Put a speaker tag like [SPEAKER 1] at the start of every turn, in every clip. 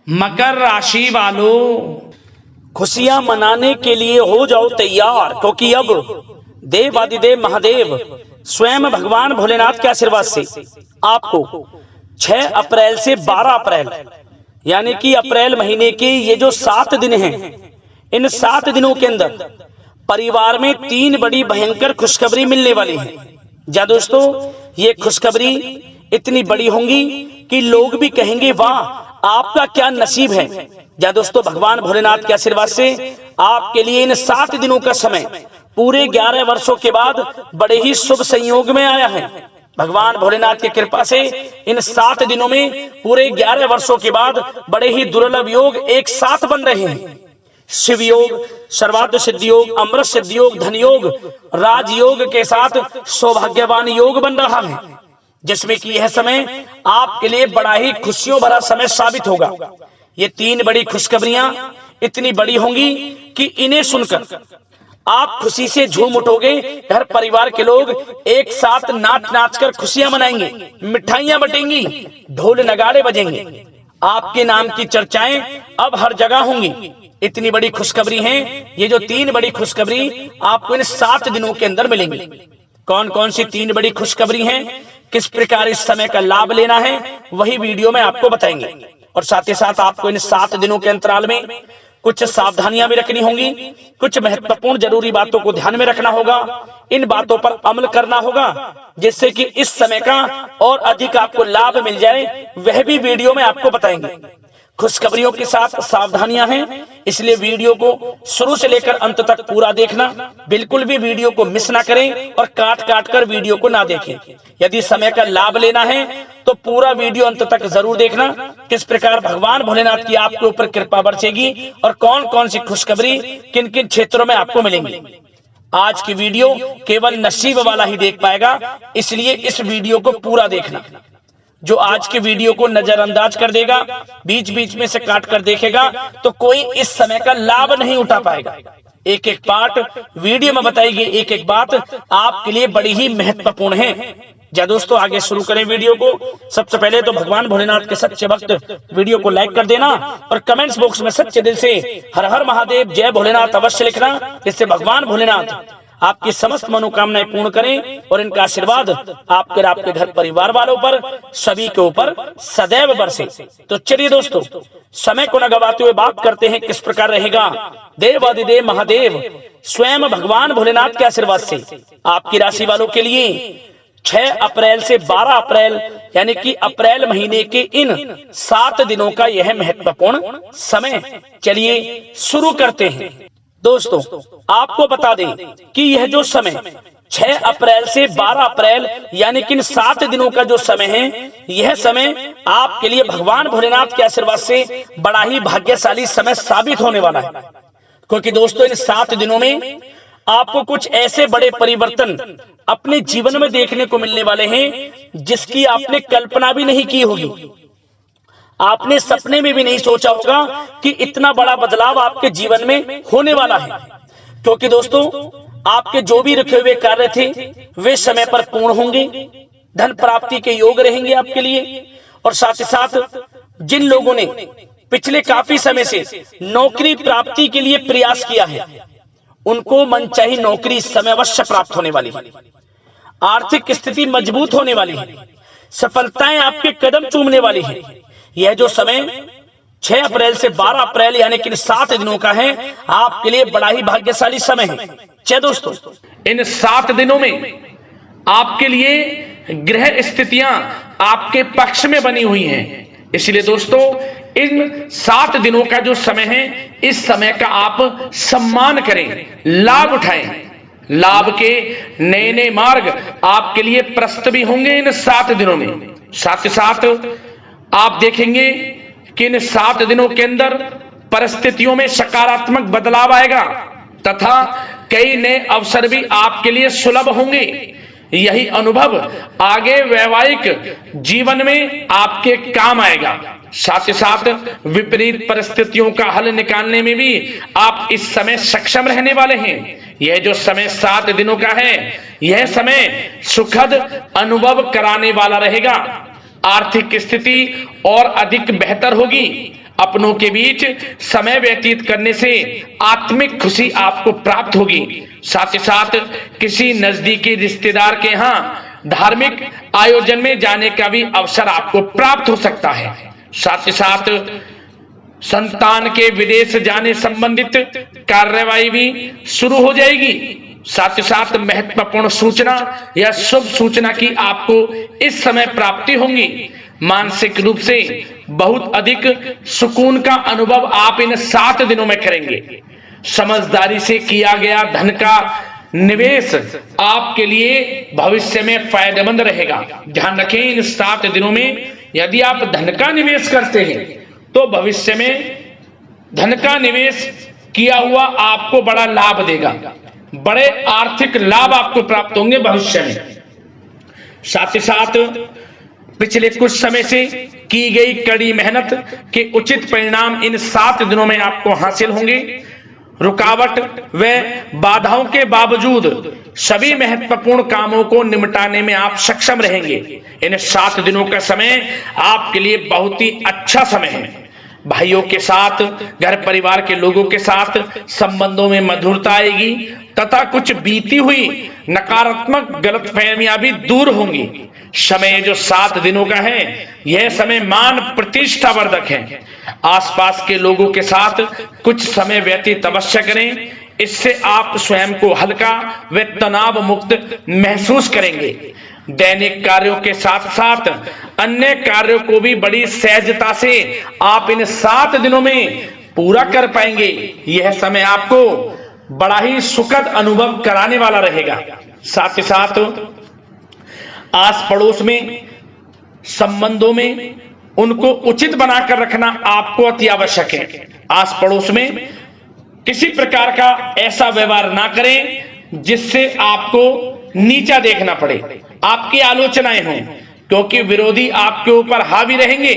[SPEAKER 1] मकर राशि वालों, खुशियां मनाने के लिए हो जाओ तैयार, क्योंकि अब देवादिदेव महादेव स्वयं भगवान भोलेनाथ के आशीर्वाद से आपको 6 अप्रैल से 12 अप्रैल यानी कि अप्रैल महीने के ये जो 7 दिन हैं, इन 7 दिनों के अंदर परिवार में 3 बड़ी भयंकर खुशखबरी मिलने वाली है। जा दोस्तों, ये खुशखबरी इतनी बड़ी होंगी कि लोग भी कहेंगे वाह आपका क्या नसीब है। जा दोस्तों, भगवान भोलेनाथ के आशीर्वाद से आपके लिए इन 7 दिनों का समय पूरे 11 वर्षों के बाद बड़े ही शुभ संयोग में आया है। भगवान भोलेनाथ की कृपा से इन 7 दिनों में पूरे 11 वर्षों के बाद बड़े ही दुर्लभ योग एक साथ बन रहे हैं। शिव योग, सर्वार्थ सिद्धि योग, अमृत सिद्धि योग, धन योग, राजयोग के साथ सौभाग्यवान योग बन रहा है, जिसमें कि यह समय आपके लिए बड़ा ही खुशियों भरा समय साबित होगा। ये 3 बड़ी खुशखबरियां इतनी बड़ी होंगी कि इन्हें सुनकर आप खुशी से झूम उठोगे। घर परिवार के लोग एक साथ नाच नाच कर खुशियां मनाएंगे, मिठाइयां बटेंगी, ढोल नगाड़े बजेंगे, आपके नाम की चर्चाएं अब हर जगह होंगी। इतनी बड़ी खुशखबरी है। ये जो 3 बड़ी खुशखबरी आपको इन 7 दिनों के अंदर मिलेंगी। कौन कौन सी 3 बड़ी खुशखबरी हैं, किस प्रकार इस समय का लाभ लेना है, वही वीडियो में आपको बताएंगे। और साथ ही साथ आपको इन 7 दिनों के अंतराल में कुछ सावधानियां भी रखनी होंगी, कुछ महत्वपूर्ण जरूरी बातों को ध्यान में रखना होगा, इन बातों पर अमल करना होगा, जिससे कि इस समय का और अधिक आपको लाभ मिल जाए, वह भी वीडियो में आपको बताएंगे। खुशखबरियों के साथ सावधानियां हैं, इसलिए वीडियो को शुरू से लेकर अंत तक पूरा देखना। बिल्कुल भी वीडियो को मिस ना करें और काट काट कर वीडियो को ना देखें। यदि समय का लाभ लेना है तो पूरा वीडियो अंत तक जरूर देखना, किस प्रकार भगवान भोलेनाथ की आपके ऊपर कृपा बरसेगी और कौन कौन सी खुशखबरी किन किन क्षेत्रों में आपको मिलेंगी। आज की वीडियो केवल नसीब वाला ही देख पाएगा, इसलिए इस वीडियो को पूरा देखना। जो आज के वीडियो को नजरअंदाज कर देगा, बीच बीच में से काट कर देखेगा, तो कोई इस समय का लाभ नहीं उठा पाएगा। एक एक पार्ट वीडियो में बताई गई एक एक बात आपके लिए बड़ी ही महत्वपूर्ण है। जा दोस्तों, आगे शुरू करें वीडियो को। सबसे पहले तो भगवान भोलेनाथ के सच्चे भक्त वीडियो को लाइक कर देना और कमेंट्स बॉक्स में सच्चे दिल से हर हर महादेव जय भोलेनाथ अवश्य लिखना, जिससे भगवान भोलेनाथ आपकी समस्त मनोकामनाएं पूर्ण करें और इनका आशीर्वाद आपके घर परिवार वालों पर सभी के ऊपर सदैव बरसे। तो चलिए दोस्तों, समय को न गवाते हुए बात करते हैं किस प्रकार रहेगा देवादिदेव महादेव स्वयं भगवान भोलेनाथ के आशीर्वाद से आपकी राशि वालों के लिए 6 अप्रैल से 12 अप्रैल यानी कि अप्रैल महीने के इन 7 दिनों का यह महत्वपूर्ण समय। चलिए शुरू करते हैं। दोस्तों, आपको बता दें कि यह जो समय 6 अप्रैल से 12 अप्रैल यानी कि इन 7 दिनों का जो समय है, यह समय आपके लिए भगवान भोलेनाथ के आशीर्वाद से बड़ा ही भाग्यशाली समय साबित होने वाला है। क्योंकि दोस्तों, इन 7 दिनों में आपको कुछ ऐसे बड़े परिवर्तन अपने जीवन में देखने को मिलने वाले हैं, जिसकी आपने कल्पना भी नहीं की होगी। आपने सपने में भी नहीं सोचा होगा कि इतना बड़ा बदलाव आपके जीवन में होने वाला है। क्योंकि दोस्तों, आपके जो भी रखे हुए कार्य थे वे समय पर पूर्ण होंगे, धन प्राप्ति के योग रहेंगे आपके लिए। और साथ ही साथ जिन लोगों ने पिछले काफी समय से नौकरी प्राप्ति के लिए प्रयास किया है, उनको मनचाही नौकरी इस समय अवश्य प्राप्त होने वाली है। आर्थिक स्थिति मजबूत होने वाली है, सफलताएं आपके कदम चूमने वाली है। यह जो समय 6 अप्रैल से 12 अप्रैल यानी कि 7 दिनों का है, आपके लिए बड़ा ही भाग्यशाली समय है। चलिए दोस्तों, इन 7 दिनों में आपके लिए ग्रह स्थितियां आपके पक्ष में बनी हुई हैं। इसलिए दोस्तों, इन 7 दिनों का जो समय है, इस समय का आप सम्मान करें, लाभ उठाएं। लाभ के नए नए मार्ग आपके लिए प्रशस्त भी होंगे इन 7 दिनों में। साथ ही साथ आप देखेंगे कि इन 7 दिनों के अंदर परिस्थितियों में सकारात्मक बदलाव आएगा तथा कई नए अवसर भी आपके लिए सुलभ होंगे। यही अनुभव आगे वैवाहिक जीवन में आपके काम आएगा। साथ ही साथ विपरीत परिस्थितियों का हल निकालने में भी आप इस समय सक्षम रहने वाले हैं। यह जो समय 7 दिनों का है, यह समय सुखद अनुभव कराने वाला रहेगा। आर्थिक स्थिति और अधिक बेहतर होगी। अपनों के बीच समय व्यतीत करने से आत्मिक खुशी आपको प्राप्त होगी। साथ ही साथ किसी नजदीकी रिश्तेदार के यहाँ धार्मिक आयोजन में जाने का भी अवसर आपको प्राप्त हो सकता है। साथ ही साथ संतान के विदेश जाने संबंधित कार्यवाही भी शुरू हो जाएगी। साथ ही साथ महत्वपूर्ण सूचना या शुभ सूचना की आपको इस समय प्राप्ति होंगी। मानसिक रूप से बहुत अधिक सुकून का अनुभव आप इन 7 दिनों में करेंगे। समझदारी से किया गया धन का निवेश आपके लिए भविष्य में फायदेमंद रहेगा। ध्यान रखें, इन 7 दिनों में यदि आप धन का निवेश करते हैं तो भविष्य में धन का निवेश किया हुआ आपको बड़ा लाभ देगा, बड़े आर्थिक लाभ आपको प्राप्त होंगे भविष्य में। साथ ही साथ पिछले कुछ समय से की गई कड़ी मेहनत के उचित परिणाम इन 7 दिनों में आपको हासिल होंगे। रुकावट व बाधाओं के बावजूद सभी महत्वपूर्ण कामों को निपटाने में आप सक्षम रहेंगे। इन 7 दिनों का समय आपके लिए बहुत ही अच्छा समय है। भाइयों के साथ, घर परिवार के लोगों के साथ संबंधों में मधुरता आएगी तथा कुछ बीती हुई नकारात्मक गलतफहमियां भी दूर होंगी। समय जो 7 दिनों का है, यह समय मान प्रतिष्ठा वर्धक है। आसपास के लोगों के साथ कुछ समय व्यतीत अवश्य करें, इससे आप स्वयं को हल्का व तनाव मुक्त महसूस करेंगे। दैनिक कार्यों के साथ साथ अन्य कार्यों को भी बड़ी सहजता से आप इन 7 दिनों में पूरा कर पाएंगे। यह समय आपको बड़ा ही सुखद अनुभव कराने वाला रहेगा। साथ ही साथ आस पड़ोस में संबंधों में उनको उचित बनाकर रखना आपको अति आवश्यक है। आस पड़ोस में किसी प्रकार का ऐसा व्यवहार ना करें जिससे आपको नीचा देखना पड़े, आपकी आलोचनाएं हों, क्योंकि विरोधी आपके ऊपर हावी रहेंगे।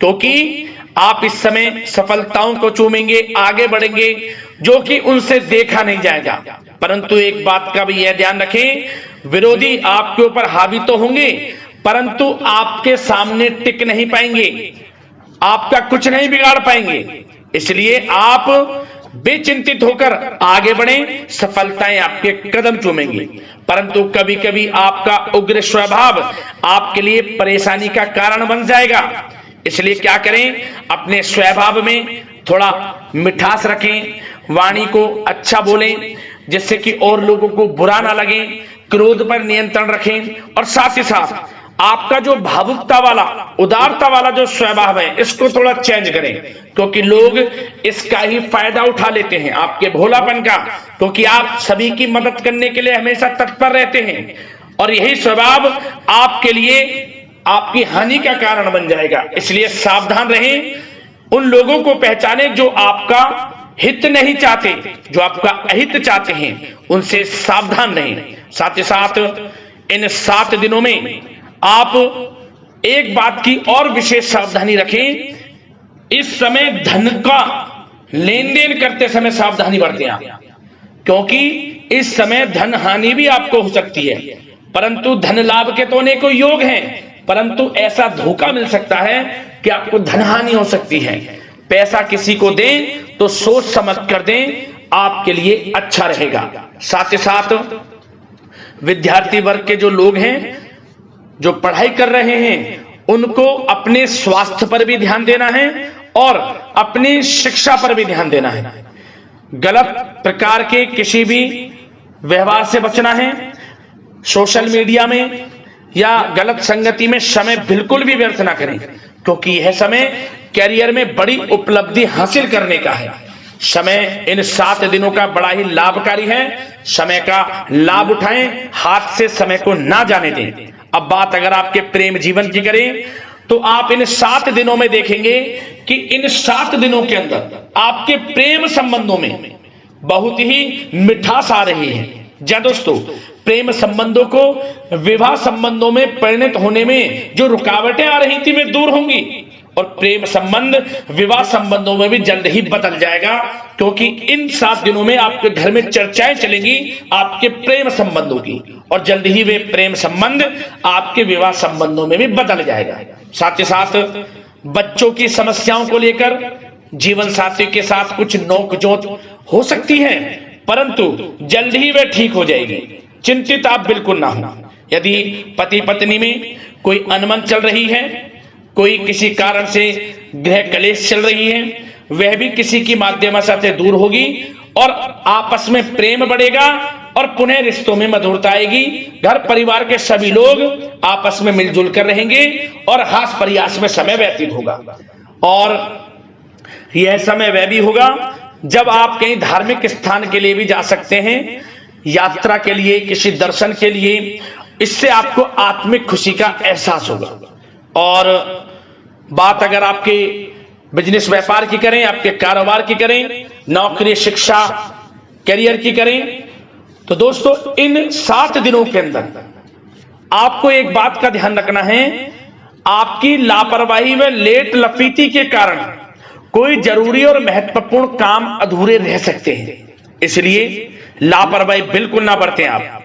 [SPEAKER 1] क्योंकि आप इस समय सफलताओं को चूमेंगे, आगे बढ़ेंगे, जो कि उनसे देखा नहीं जाएगा। परंतु एक बात का भी यह ध्यान रखें, विरोधी आपके ऊपर हावी तो होंगे परंतु आपके सामने टिक नहीं पाएंगे, आपका कुछ नहीं बिगाड़ पाएंगे। इसलिए आप बेचिंतित होकर आगे बढ़ें, सफलताएं आपके कदम चूमेंगी। परंतु कभी कभी आपका उग्र स्वभाव आपके लिए परेशानी का कारण बन जाएगा। इसलिए क्या करें, अपने स्वभाव में थोड़ा मिठास रखें, वाणी को अच्छा बोलें जिससे कि और लोगों को बुरा ना लगे, क्रोध पर नियंत्रण रखें। और साथ ही साथ आपका जो भावुकता वाला, उदारता वाला जो स्वभाव है, इसको थोड़ा चेंज करें, क्योंकि लोग इसका ही फायदा उठा लेते हैं, आपके भोलापन का, क्योंकि आप सभी की मदद करने के लिए हमेशा तत्पर रहते हैं। और यही स्वभाव आपके लिए आपकी हानि का कारण बन जाएगा। इसलिए सावधान रहें, उन लोगों को पहचाने जो आपका हित नहीं चाहते, जो आपका अहित चाहते हैं, उनसे सावधान रहें। साथ ही साथ इन 7 दिनों में आप एक बात की और विशेष सावधानी रखें, इस समय धन का लेन देन करते समय सावधानी बरतें आप, क्योंकि इस समय धन हानि भी आपको हो सकती है। परंतु धन लाभ के तो अनेकों योग हैं, परंतु ऐसा धोखा मिल सकता है कि आपको धन हानि हो सकती है। पैसा किसी को दें तो सोच समझ कर दें, आपके लिए अच्छा रहेगा। साथ ही साथ विद्यार्थी वर्ग के जो लोग हैं, जो पढ़ाई कर रहे हैं, उनको अपने स्वास्थ्य पर भी ध्यान देना है और अपनी शिक्षा पर भी ध्यान देना है। गलत प्रकार के किसी भी व्यवहार से बचना है। सोशल मीडिया में या गलत संगति में समय बिल्कुल भी व्यर्थ ना करें, क्योंकि यह समय कैरियर में बड़ी उपलब्धि हासिल करने का है। समय इन 7 दिनों का बड़ा ही लाभकारी है। समय का लाभ उठाएं, हाथ से समय को ना जाने दें। अब बात अगर आपके प्रेम जीवन की करें तो आप इन 7 दिनों में देखेंगे कि इन 7 दिनों के अंदर आपके प्रेम संबंधों में बहुत ही मिठास आ रही है। जी दोस्तों, प्रेम संबंधों को विवाह संबंधों में परिणत होने में जो रुकावटें आ रही थी वे दूर होंगी और प्रेम संबंध विवाह संबंधों में भी जल्द ही बदल जाएगा, क्योंकि इन 7 दिनों में आपके घर में चर्चाएं चलेंगी आपके प्रेम संबंधों की और जल्द ही वे प्रेम संबंध आपके विवाह संबंधों में भी बदल जाएगा। साथ ही साथ
[SPEAKER 2] बच्चों की समस्याओं को लेकर जीवन साथी के साथ कुछ नोकझोंक हो सकती है, परंतु जल्द ही वह ठीक हो जाएगी, चिंतित आप बिल्कुल ना हो। यदि पति पत्नी में कोई अनबन चल रही है, कोई किसी कारण से गृह कलेश चल रही है, वह भी किसी की माध्यम से दूर होगी और आपस में प्रेम बढ़ेगा और पुनः रिश्तों में मधुरता आएगी। घर परिवार के सभी लोग आपस में मिलजुल कर रहेंगे और हास प्रयास में समय व्यतीत होगा। और यह समय वह भी होगा जब आप कहीं धार्मिक स्थान के लिए भी जा सकते हैं, यात्रा के लिए, किसी दर्शन के लिए। इससे आपको आत्मिक खुशी का एहसास होगा। और बात अगर आपके बिजनेस व्यापार की करें, आपके कारोबार की करें, नौकरी, शिक्षा, करियर की करें, तो दोस्तों इन 7 दिनों के अंदर आपको एक बात का ध्यान रखना है, आपकी लापरवाही व लेट लफीती के कारण कोई जरूरी और महत्वपूर्ण काम अधूरे रह सकते हैं। इसलिए लापरवाही बिल्कुल ना बरतें। आप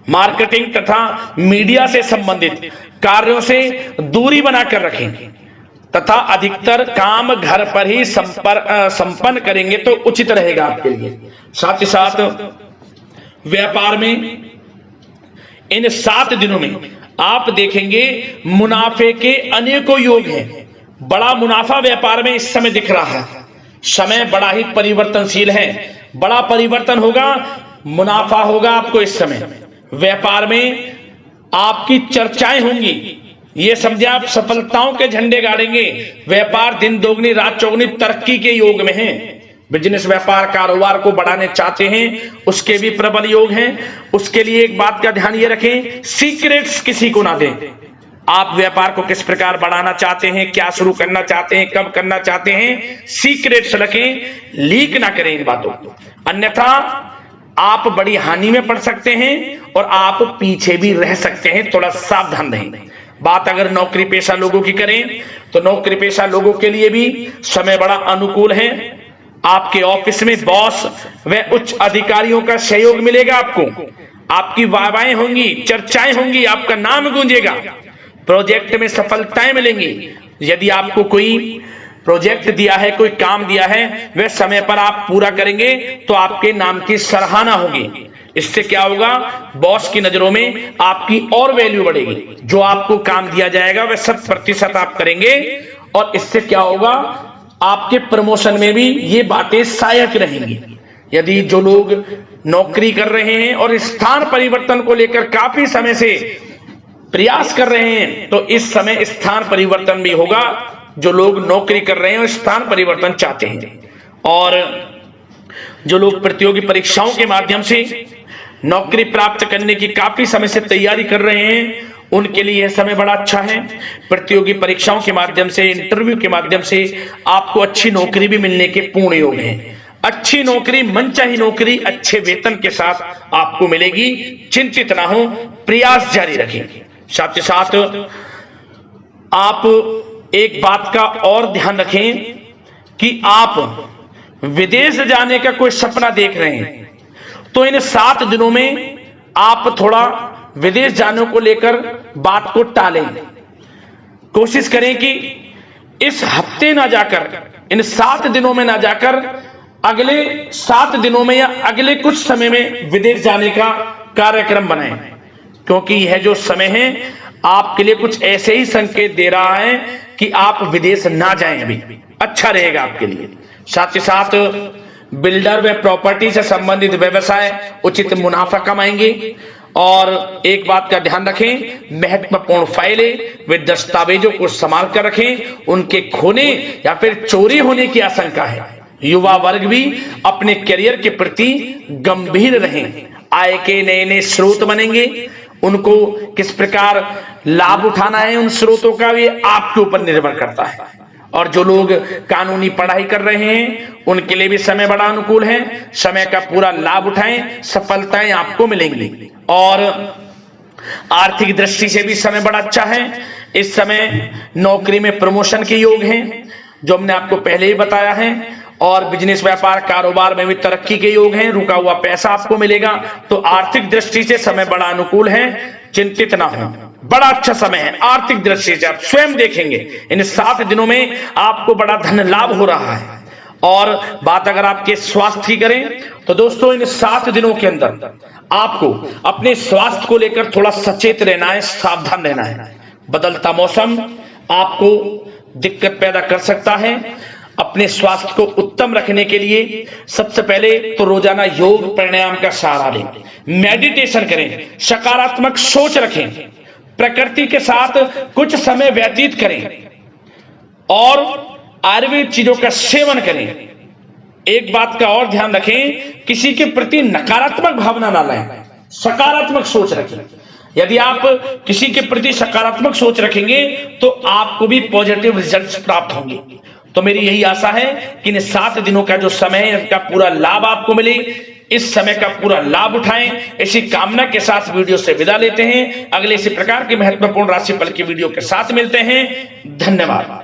[SPEAKER 2] मार्केटिंग तथा मीडिया से संबंधित कार्यों से दूरी बनाकर रखें तथा अधिकतर काम घर पर ही संपन्न करेंगे तो उचित रहेगा आपके लिए। साथ ही साथ व्यापार में इन 7 दिनों में आप देखेंगे मुनाफे के अनेकों योग हैं। बड़ा मुनाफा व्यापार में इस समय दिख रहा है। समय बड़ा ही परिवर्तनशील है, बड़ा परिवर्तन होगा, मुनाफा होगा आपको इस समय। व्यापार में आपकी चर्चाएं होंगी, ये समझे आप सफलताओं के झंडे गाड़ेंगे। व्यापार दिन दोगुनी रात चौगुनी तरक्की के योग में है। बिजनेस, व्यापार, कारोबार को बढ़ाने चाहते हैं, उसके भी प्रबल योग हैं। उसके लिए एक बात का ध्यान ये रखें, सीक्रेट्स किसी को ना दें। आप व्यापार को किस प्रकार बढ़ाना चाहते हैं, क्या शुरू करना चाहते हैं, कब करना चाहते हैं, सीक्रेट्स रखें, लीक ना करें इन बातों को, अन्यथा आप बड़ी हानि में पड़ सकते हैं और आप पीछे भी रह सकते हैं। थोड़ा सावधान रहें। बात अगर नौकरी पेशा लोगों की करें तो नौकरी पेशा लोगों के लिए भी समय बड़ा अनुकूल है। आपके ऑफिस में बॉस व उच्च अधिकारियों का सहयोग मिलेगा आपको, आपकी वाहवाहें होंगी, चर्चाएं होंगी, आपका नाम गूंजेगा। प्रोजेक्ट में सफलताएं मिलेंगी। यदि आपको कोई प्रोजेक्ट दिया है, कोई काम दिया है, वह समय पर आप पूरा करेंगे तो आपके नाम की सराहना होगी। इससे क्या होगा, बॉस की नजरों में आपकी और वैल्यू बढ़ेगी। जो आपको काम दिया जाएगा वह 100% आप करेंगे और इससे क्या होगा, आपके प्रमोशन में भी ये बातें सहायक रहेंगी। यदि जो लोग नौकरी कर रहे हैं और स्थान परिवर्तन को लेकर काफी समय से प्रयास कर रहे हैं तो इस समय स्थान परिवर्तन भी होगा। जो लोग नौकरी कर रहे हैं और स्थान परिवर्तन चाहते हैं, और जो लोग प्रतियोगी परीक्षाओं के माध्यम से नौकरी प्राप्त करने की काफी समय से तैयारी कर रहे हैं, उनके लिए यह समय बड़ा अच्छा है। प्रतियोगी परीक्षाओं के माध्यम से, इंटरव्यू के माध्यम से आपको अच्छी नौकरी भी मिलने के पूर्ण योग हैं। अच्छी नौकरी, मनचाही नौकरी अच्छे वेतन के साथ आपको मिलेगी। चिंतित ना हो, प्रयास जारी रखें। साथ ही साथ आप एक बात का और ध्यान रखें कि आप विदेश जाने का कोई सपना देख रहे हैं तो इन 7 दिनों में आप थोड़ा विदेश जाने को लेकर बात को टालें। कोशिश करें कि इस हफ्ते ना जाकर, इन 7 दिनों में ना जाकर, अगले 7 दिनों में या अगले कुछ समय में विदेश जाने का कार्यक्रम बनाएं, क्योंकि यह जो समय है आपके लिए कुछ ऐसे ही संकेत दे रहा है कि आप विदेश ना जाएं, अभी अच्छा रहेगा आपके लिए। साथ ही साथ बिल्डर व प्रॉपर्टी से संबंधित व्यवसाय उचित मुनाफा कमाएंगे। और एक बात का ध्यान रखें, महत्वपूर्ण फाइलें व दस्तावेजों को संभाल कर रखें, उनके खोने या फिर चोरी होने की आशंका है। युवा वर्ग भी अपने करियर के प्रति गंभीर रहें। आय के नए नए स्रोत बनेंगे, उनको किस प्रकार लाभ उठाना है उन स्रोतों का, ये आपके ऊपर निर्भर करता है। और जो लोग कानूनी पढ़ाई कर रहे हैं उनके लिए भी समय बड़ा अनुकूल है। समय का पूरा लाभ उठाएं, सफलताएं आपको मिलेंगी। और आर्थिक दृष्टि से भी समय बड़ा अच्छा है। इस समय नौकरी में प्रमोशन के योग हैं, जो हमने आपको पहले ही बताया है। और बिजनेस, व्यापार, कारोबार में भी तरक्की के योग हैं। रुका हुआ पैसा आपको मिलेगा। तो आर्थिक दृष्टि से समय बड़ा अनुकूल है, चिंतित ना हो। बड़ा अच्छा समय है। आर्थिक दृष्टि से आप स्वयं देखेंगे इन 7 दिनों में आपको बड़ा धन लाभ हो रहा है। और बात अगर आपके स्वास्थ्य की करें तो दोस्तों इन 7 दिनों के अंदर आपको अपने स्वास्थ्य को लेकर थोड़ा सचेत रहना है, सावधान रहना है। बदलता मौसम आपको दिक्कत पैदा कर सकता है। अपने स्वास्थ्य को उत्तम रखने के लिए सबसे पहले तो रोजाना योग प्राणायाम का सहारा लें, मेडिटेशन करें, सकारात्मक सोच रखें, प्रकृति के साथ कुछ समय व्यतीत करें और आयुर्वेद चीजों का सेवन करें। एक बात का और ध्यान रखें, किसी के प्रति नकारात्मक भावना ना लाएं, सकारात्मक सोच रखें। यदि आप किसी के प्रति सकारात्मक सोच रखेंगे तो आपको भी पॉजिटिव रिजल्ट्स प्राप्त होंगे। तो मेरी यही आशा है कि इन 7 दिनों का जो समय है इसका पूरा लाभ आपको मिले, इस समय का पूरा लाभ उठाएं। इसी कामना के साथ वीडियो से विदा लेते हैं। अगले इसी प्रकार के महत्वपूर्ण राशिफल की वीडियो के साथ मिलते हैं। धन्यवाद।